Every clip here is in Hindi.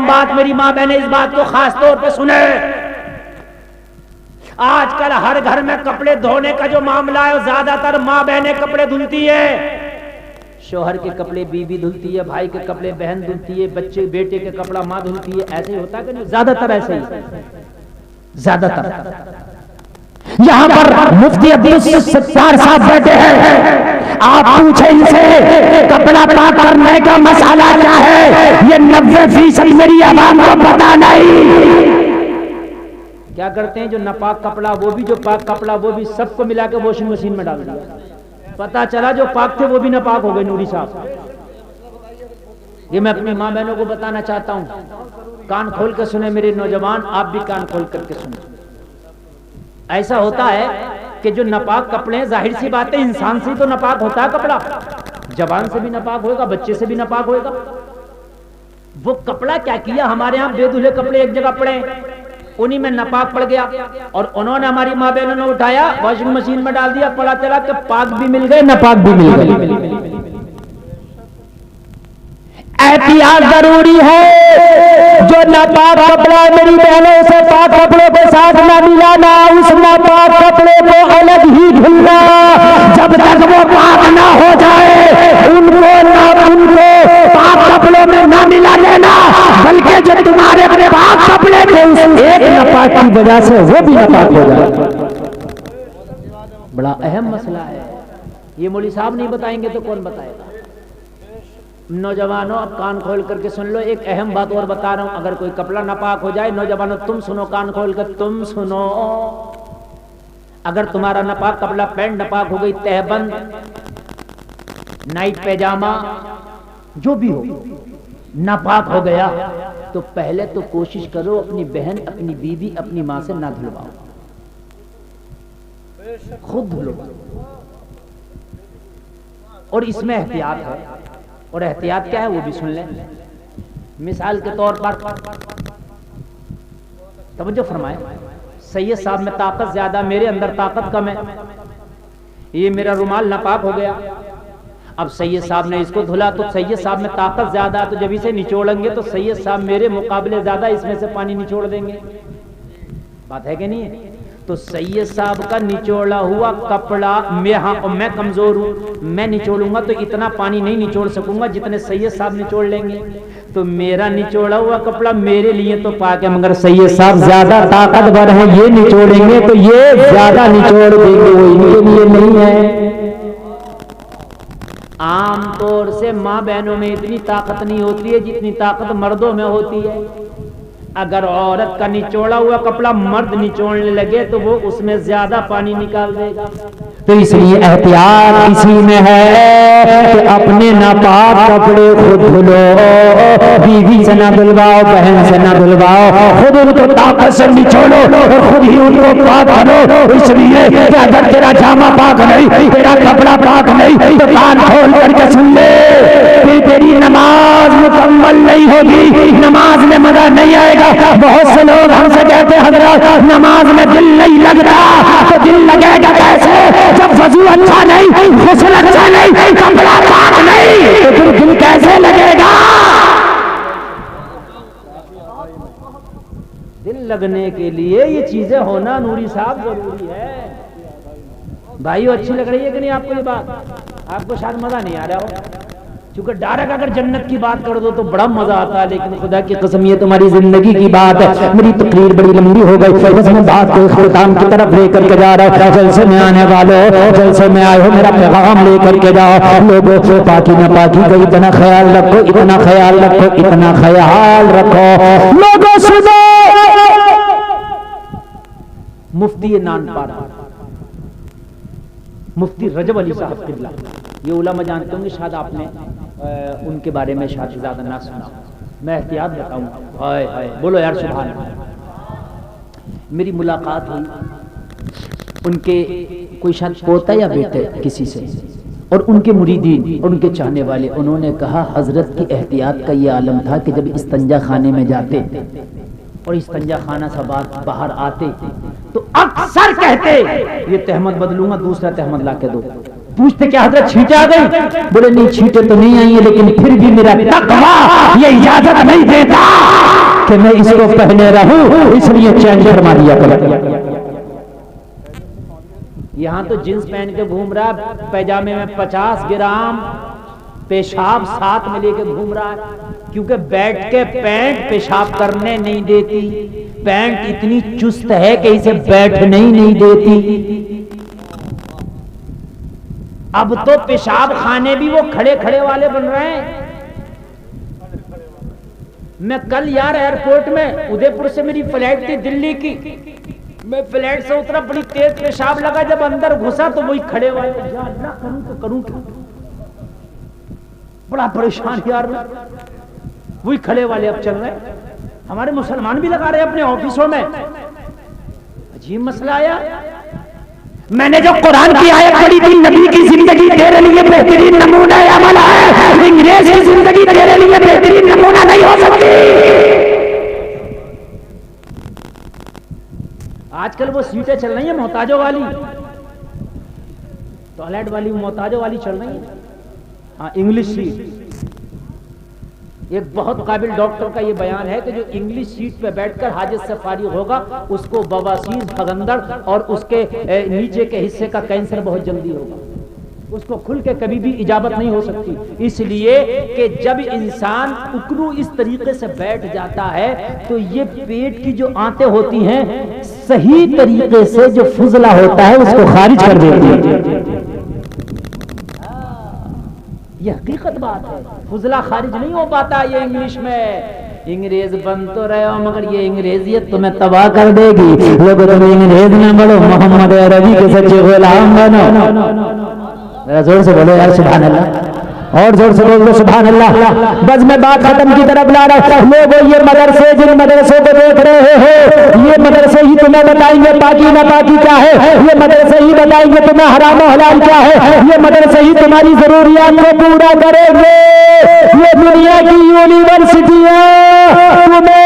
बात मेरी माँ बहने इस बात को खास तौर पे सुने। आजकल हर घर में कपड़े धोने का जो मामला है ज्यादातर माँ बहने कपड़े धुलती है। शोहर के कपड़े बीवी धुलती है, भाई के कपड़े बहन धुलती है, बच्चे बेटे के कपड़ा माँ धुलती है। ऐसे ही होता है कि नहीं? ज्यादातर ऐसे ही, ज्यादातर। यहाँ पर मुफ्ती अब्दुल सत्तार साहब बैठे हैं, आप पूछे इनसे कपड़ा पाक करने का मसाला क्या है? ये 90% मेरी आवाम को पता नहीं। क्या करते हैं? जो नापाक कपड़ा वो भी, जो पाक कपड़ा वो भी, सबको मिला के वॉशिंग मशीन में डाल दिया। पता चला जो पाक थे वो भी नापाक हो गए। नूरी साहब, ये मैं अपनी माँ बहनों को बताना चाहता हूँ। कान खोल के सुने मेरे नौजवान, आप भी कान खोल करके सुने। ऐसा होता है कि जो नापाक कपड़े, जाहिर सी बात है इंसान से तो नापाक होता है कपड़ा, जवान से भी नापाक होएगा, बच्चे से भी नापाक होएगा। वो कपड़ा क्या किया, हमारे यहाँ बेधुले कपड़े एक जगह पड़े, उन्हीं में नापाक पड़ गया और उन्होंने, हमारी माँ बहनों ने उठाया, वॉशिंग मशीन में डाल दिया। पता चला कि पाक भी मिल गए, नापाक भी मिल गए। एहतियात जरूरी है। जो नापाक कपड़ा मेरी बहनों से पाक कपड़ों के साथ ना मिलाना, उस नापाक कपड़े को अलग ही धुलना। जब तक वो पाक ना हो जाए उनको पाक कपड़ों में ना मिला देना, बल्कि जो तुम्हारे अपने पाक कपड़े थे उस एक नापाक की वजह से वो भी नापाक हो जाए। बड़ा अहम मसला है। ये मौलवी साहब नहीं बताएंगे तो कौन बताएगा? नौजवानों, अब कान खोल करके सुन लो। एक अहम बात और बता रहा हूं, अगर कोई कपड़ा नापाक हो जाए, नौजवानों तुम सुनो, कान खोल कर तुम सुनो। अगर तुम्हारा नापाक कपड़ा, पैंट नापाक हो गई, तहबंद, नाइट पैजामा, जो भी हो नापाक हो गया, तो पहले तो कोशिश करो अपनी बहन, अपनी बीवी, अपनी मां से ना धुलवाओ, खुद धुलो। और इसमें एहतियात है, और एहतियात क्या है वो भी सुन लें। मिसाल के तौर पर तवज्जो फरमाएं, सैयद साहब में ताकत ज्यादा, मेरे अंदर ताकत कम है, ये मेरा रुमाल नापाक हो गया। अब सैयद साहब ने इसको धुला तो सैयद साहब में ताकत ज्यादा है, तो जब इसे निचोड़ेंगे तो सैयद साहब मेरे मुकाबले ज्यादा इसमें से पानी निचोड़ देंगे। बात है कि नहीं है? तो सैयद साहब का निचोड़ा हुआ कपड़ा मैं कमजोर हूं, मैं निचोड़ूंगा तो इतना पानी नहीं निचोड़ सकूंगा जितने सैयद साहब निचोड़ लेंगे। तो मेरा निचोड़ा हुआ कपड़ा मेरे लिए तो पाक है, मगर सैयद साहब ज्यादा ताकतवर है, ये निचोड़ेंगे तो ये ज्यादा निचोड़ देंगे, वो इनके लिए नहीं है। आमतौर से माँ बहनों में इतनी ताकत नहीं होती है जितनी ताकत मर्दों में होती है। अगर औरत का निचोड़ा हुआ कपड़ा मर्द निचोड़ने लगे तो वो उसमें ज्यादा पानी निकाल देगा। तो इसलिए एहतियात इसी में है कि अपने नापाक कपड़े खुद धुलो, बीवी से ना धुलवाओ, बहन से ना धुलवाओ, खुद उनको ताकत से निचोड़ो और खुद ही उनको पाक करो। इसलिए कि अगर तेरा जामा पाक नहीं, तेरा कपड़ा पाक नहीं, तो कान खोल करके सुन ले, फिर तेरी नमाज मुकम्मल नहीं होगी, नमाज में मजा नहीं आएगा। बहुत से लोग हमसे कहते हैं हजरत नमाज में दिल नहीं लग रहा, तो दिल लगेगा कैसे जब वजू अच्छा नहीं, गुस्ल अच्छा नहीं, कपड़ा पाक नहीं, तो फिर दिल कैसे लगेगा? दिल लगने के लिए ये चीजें होना नूरी साहब जरूरी है। भाइयों अच्छी लग रही है कि नहीं आपको ये बात? आपको शायद मजा नहीं आ रहा हो, क्योंकि डायरेक्ट अगर जन्नत की बात कर दो तो बड़ा मजा आता है, लेकिन खुदा की कसम ये तुम्हारी जिंदगी की बात है। मेरी तकरीर बड़ी लंबी हो गई, बस मैं बात को इख्तिताम की तरफ लेकर के जा रहा हूँ। जलसे में आने वालों, जलसे में आए हो, मेरा पैगाम लेकर के जाओ। लोगों से पाकी न पाकी का इतना ख्याल रखो, इतना ख्याल रखो, इतना ख्याल रखो। लोगों सुनो, मुफ्ती नानपारा, मुफ्ती रजब अली साहब किबला, ये उलमा जानते होंगे, शायद आपने उनके बारे में शायद ज्यादा ना सुना। मैं एहतियात बताऊंगा। हाय हाय बोलो यार सुभान अल्लाह। मेरी मुलाकात हुई, उनके कोई शायद पोता या बेटे किसी से, और उनके मुरीदीन और उनके चाहने वाले, उन्होंने कहा हजरत की एहतियात का ये आलम था कि जब इस्तंजा खाने में जाते और इस्तंजा खाना से बाहर आते तो अक्सर कहते ये तहमत बदलूंगा, दूसरा तहमत ला के दो। पूछते क्या हजरत छींटे आ गई? बोले नहीं छींटे तो नहीं आई है, लेकिन फिर भी मेरा तकवा ये इजाजत नहीं देता कि मैं इसको पहने रहूं, इसलिए चेंज फरमा दिया कर। यहां तो जींस पहन के घूम रहा, पैजामे में 50 ग्राम पेशाब साथ में लेके घूम रहा है, क्योंकि बैठ के पैंट पेशाब करने नहीं देती, पैंट इतनी चुस्त है कि इसे बैठने ही नहीं देती। अब तो पेशाब खाने भी वो खड़े खड़े वाले बन रहे हैं। मैं कल यार एयरपोर्ट में, उदयपुर से मेरी फ्लाइट थी दिल्ली की, मैं फ्लाइट से उतरा, बड़ी तेज पेशाब लगा, जब अंदर घुसा तो वही खड़े वाले, अल्लाह करूं तो करूं क्या, बड़ा परेशान यार मैं। वही खड़े वाले अब चल रहे, हमारे मुसलमान भी लगा रहे अपने ऑफिसों में। अजीब मसला आया। मैंने जो कुरान की आयत पढ़ी थी, नबी की जिंदगी तेरे लिए बेहतरीन नमूना अमल है, अंग्रेज की जिंदगी तेरे लिए बेहतरीन नमूना नहीं हो सकती। आजकल वो सीटें चल रही है मोहताजों वाली, टॉयलेट वाली मोहताजों वाली चल रही है, हाँ इंग्लिश सीट। एक बहुत काबिल डॉक्टर का ये बयान है कि जो इंग्लिश सीट पे बैठकर हाजत से फारिग होगा, उसको बवासीर, भगंदड़ और उसके नीचे के हिस्से का कैंसर बहुत जल्दी होगा, उसको खुल के कभी भी इजाजत नहीं हो सकती। इसलिए कि जब इंसान उकरू इस तरीके से बैठ जाता है तो ये पेट की जो आंतें होती हैं, सही तरीके से जो फुजला होता है उसको खारिज कर देती है। ये हकीकत बात है, फुजला खारिज नहीं हो पाता। ये इंग्लिश में अंग्रेज बन तो रहे हो, मगर ये अंग्रेजियत तुम्हें तबाह कर देगी। लोग तुम अंग्रेज न बनो, मोहम्मद अरबी के सच्चे गुलाम बनो। जोर से बोलो यार सुभान अल्लाह, और जोर से बोलो सुभान अल्लाह। बस मैं बात खत्म की तरफ ला रहा हूं। लोगों ये मदरसे, जिन मदरसों को देख रहे हो, ये मदरसे ही तुम्हें बताएंगे पाकी ना पाकी क्या है, ये मदरसे ही बताएंगे तुम्हें हराम और हलाल क्या है, ये मदरसे ही तुम्हारी जरूरियात को पूरा करेंगे। ये दुनिया की यूनिवर्सिटियां तुम्हें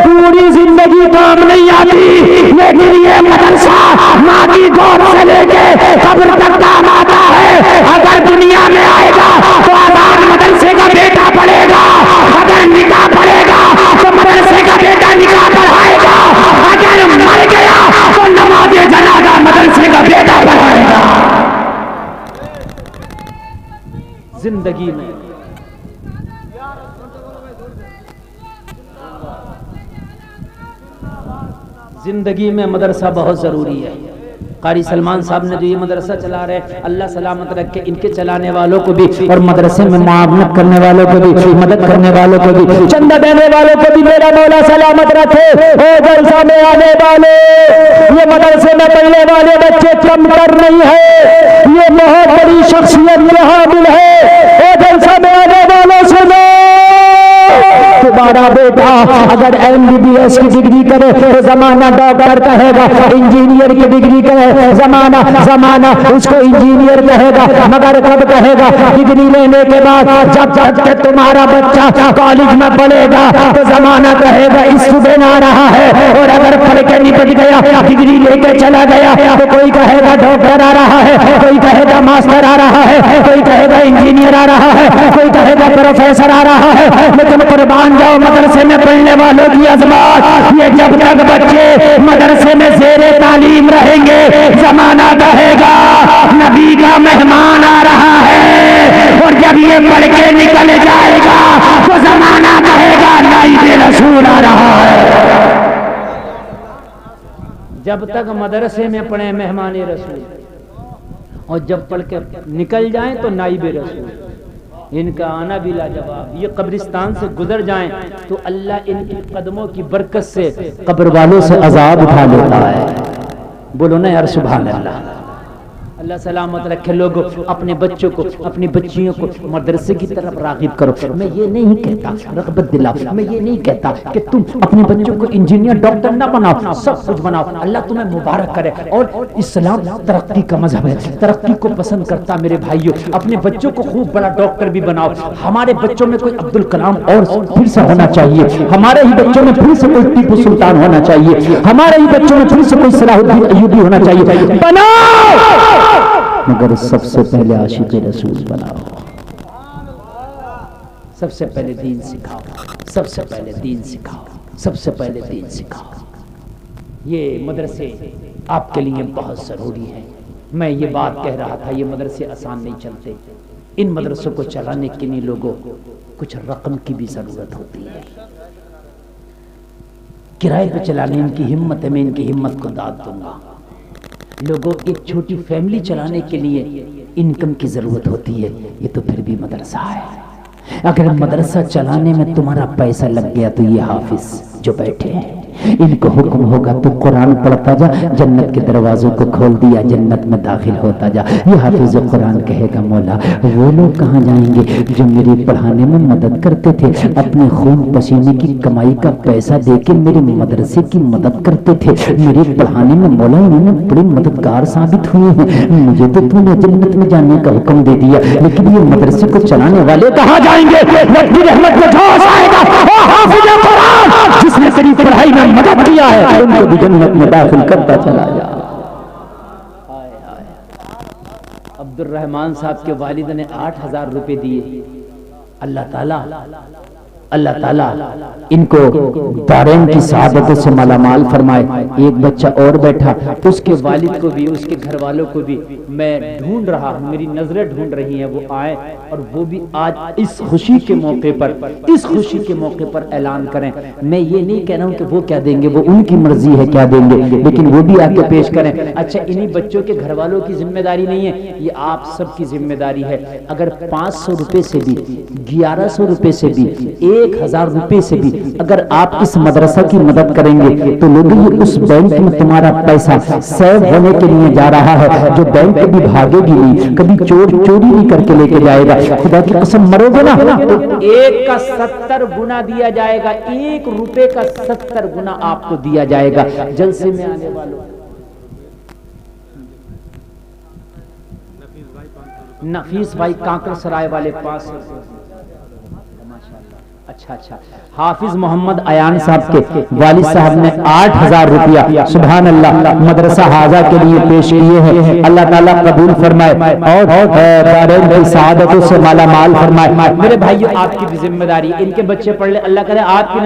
पूरी जिंदगी काम नहीं आती, लेकिन ये मदरसा माँ की गोद से लेके कब्र तक काम आता है। अगर दुनिया में आएगा तो आजाद मदरसे का बेटा पढ़ेगा, अगर निकाह पढ़ेगा तो मदरसे का बेटा निकाह पढ़ाएगा, अगर मर गया तो नमाज जनाजा मदरसे का बेटा पढ़ाएगा। जिंदगी में जिंदगी में मदरसा बहुत जरूरी है। कारी सलमान साहब ने जो ये मदरसा चला रहे, अल्लाह सलामत रखे इनके चलाने वालों को भी, और मदरसे में मुआवनत करने वालों को भी, मदद करने वालों को भी, चंदा देने वालों को भी मेरा मौला सलामत रखे। ओ जलसा में आने वाले, ये मदरसे में पढ़ने वाले बच्चे कम कर नहीं है, ये बहुत बड़ी शख्सियत यहाँ मिल है। ओ जलसा में आने वालों सुनो, तुम्हारा बेटा अगर MBBS की डिग्री करे तो जमाना डॉक्टर कहेगा, इंजीनियर की डिग्री करे जमाना उसको इंजीनियर कहेगा, मगर कब कहेगा? डिग्री लेने के बाद। जब तक तुम्हारा बच्चा कॉलेज में पढ़ेगा तो जमाना कहेगा स्टूडेंट आ रहा है, और अगर पढ़ के निपट गया, डिग्री लेके चला गया, तो कोई कहेगा डॉक्टर आ रहा है, कोई कहेगा मास्टर आ रहा है, कोई कहेगा इंजीनियर आ रहा है, कोई कहेगा प्रोफेसर आ रहा है। लेकिन कुर्बान जाओ मदरसे में पढ़ने वालों की अजमत, ये जब तक बच्चे मदरसे में ज़ेरे तालीम रहेंगे, जमाना कहेगा नबी का मेहमान आ रहा है, और जब ये पढ़ के निकल जाएगा तो जमाना कहेगा नाइबे रसूल आ रहा है। जब तक मदरसे में पढ़े मेहमान रसूल, और जब पढ़ के निकल जाएं तो नाइबे रसूल। इनका आना भी लाजवाब। ये कब्रिस्तान से गुजर जाएं तो अल्लाह इनके कदमों की बरकत से कब्र वालों से अजाब उठा लेता है। बोलो ना यार सुभान अल्लाह। अल्लाह सलामत रखे। लोग अपने बच्चों को, अपनी बच्चियों को मदरसे की तरफ रागिब करो। मैं ये नहीं कहता रग़बत दिलाओ, मैं ये नहीं कहता कि तुम अपने बच्चों को इंजीनियर डॉक्टर ना बनाओ, सब कुछ बनाओ, अल्लाह तुम्हें मुबारक करे। और इस्लाम तरक्की का मजहब है, तरक्की को पसंद करता। मेरे भाइयों, अपने बच्चों को खूब बड़ा डॉक्टर भी बनाओ। हमारे बच्चों में कोई अब्दुल कलाम और फिर से होना चाहिए, हमारे ही बच्चों में फिर से कोई टीपू सुल्तान होना चाहिए, हमारे ही बच्चों में फिर से कोई सलाहुद्दीन अय्यूबी होना चाहिए। बनाओ, मगर सबसे पहले आशिक़ रसूल बनाओ। सबसे पहले दीन सिखाओ, सबसे पहले दीन सिखाओ, सबसे पहले दीन सिखाओ। ये मदरसे आपके लिए बहुत ज़रूरी है। मैं ये बात कह रहा था, ये मदरसे आसान नहीं चलते। इन मदरसों को चलाने के लिए लोगों कुछ रकम की भी ज़रूरत होती है। किराए पे चलाने इनकी हिम्मत है, मैं इनकी हिम्मत को दाद दूंगा। लोगों एक छोटी फैमिली चलाने के लिए इनकम की ज़रूरत होती है, ये तो फिर भी मदरसा है। अगर मदरसा चलाने में तुम्हारा पैसा लग गया तो ये हाफिज जो बैठे हैं इनको हुक्म होगा तू कुरान पढ़ता जा, जन्नत के दरवाजों को खोल दिया, जन्नत में दाखिल होता जा। ये हाफिज कुरान कहेगा मौला वो लोग कहाँ जाएंगे जो मेरे पढ़ाने में मदद करते थे, अपने खून पसीने की कमाई का पैसा देके मेरे मदरसे की मदद करते थे, मेरे पढ़ाने में मौला इन्होंने बड़े मददगार साबित हुए हैं। मुझे तो तूने जन्नत में जाने का हुक्म दे दिया, लेकिन ये मदरसे को चलाने वाले कहाँ जाएंगे? जिसने तेरी पढ़ाई में मदद किया है उनको भी जन्नत में दाखिल करता चला जा। अब्दुल रहमान साहब के वालिद ने 8,000 रुपए दिए। अल्लाह ताला इनको दारैन की सआदतों से मालामाल फरमाए। एक बच्चा और बैठा, उसके वालिद को भी उसके घर वालों को भी मैं ढूंढ रहा हूँ, मेरी नजरें ढूंढ रही हैं वो आए और वो भी आज इस खुशी के मौके पर ऐलान करें। मैं ये नहीं कह रहा हूँ कि वो क्या देंगे, वो उनकी मर्जी है क्या देंगे, लेकिन वो भी आके पेश करें। अच्छा, इन्हीं बच्चों के घर वालों की जिम्मेदारी नहीं है, ये आप सबकी जिम्मेदारी है। अगर 500 रुपए से भी, 1100 रुपए से भी, 1000 रुपए से भी अगर आप इस मदरसा की मदद करेंगे तो लोग उस बैंक में तुम्हारा पैसा सेव होने के लिए जा रहा है, जो बैंक कभी भागेगी नहीं, कभी चोरी नहीं करके लेके जाएगा। खुदा की कसम मरोगे ना तो 1 का 70 गुना दिया जाएगा, 1 रुपए का 70 गुना आपको दिया जाएगा। जलसे में आने वालों नफीस भाई कांकर सराय वाले 500। अच्छा, हाफिज मोहम्मद अयान साहब के वालिद साहब ने 8,000 रुपया सुभान अल्लाह मदरसा हाजा के लिए पेश किए हैं। अल्लाह ताला कबूल फरमाए और दारैन की सआदतों से माला माल फरमाए। मेरे भाइयों, आपकी भी जिम्मेदारी, इनके बच्चे पढ़ ले, अल्लाह करे आपकी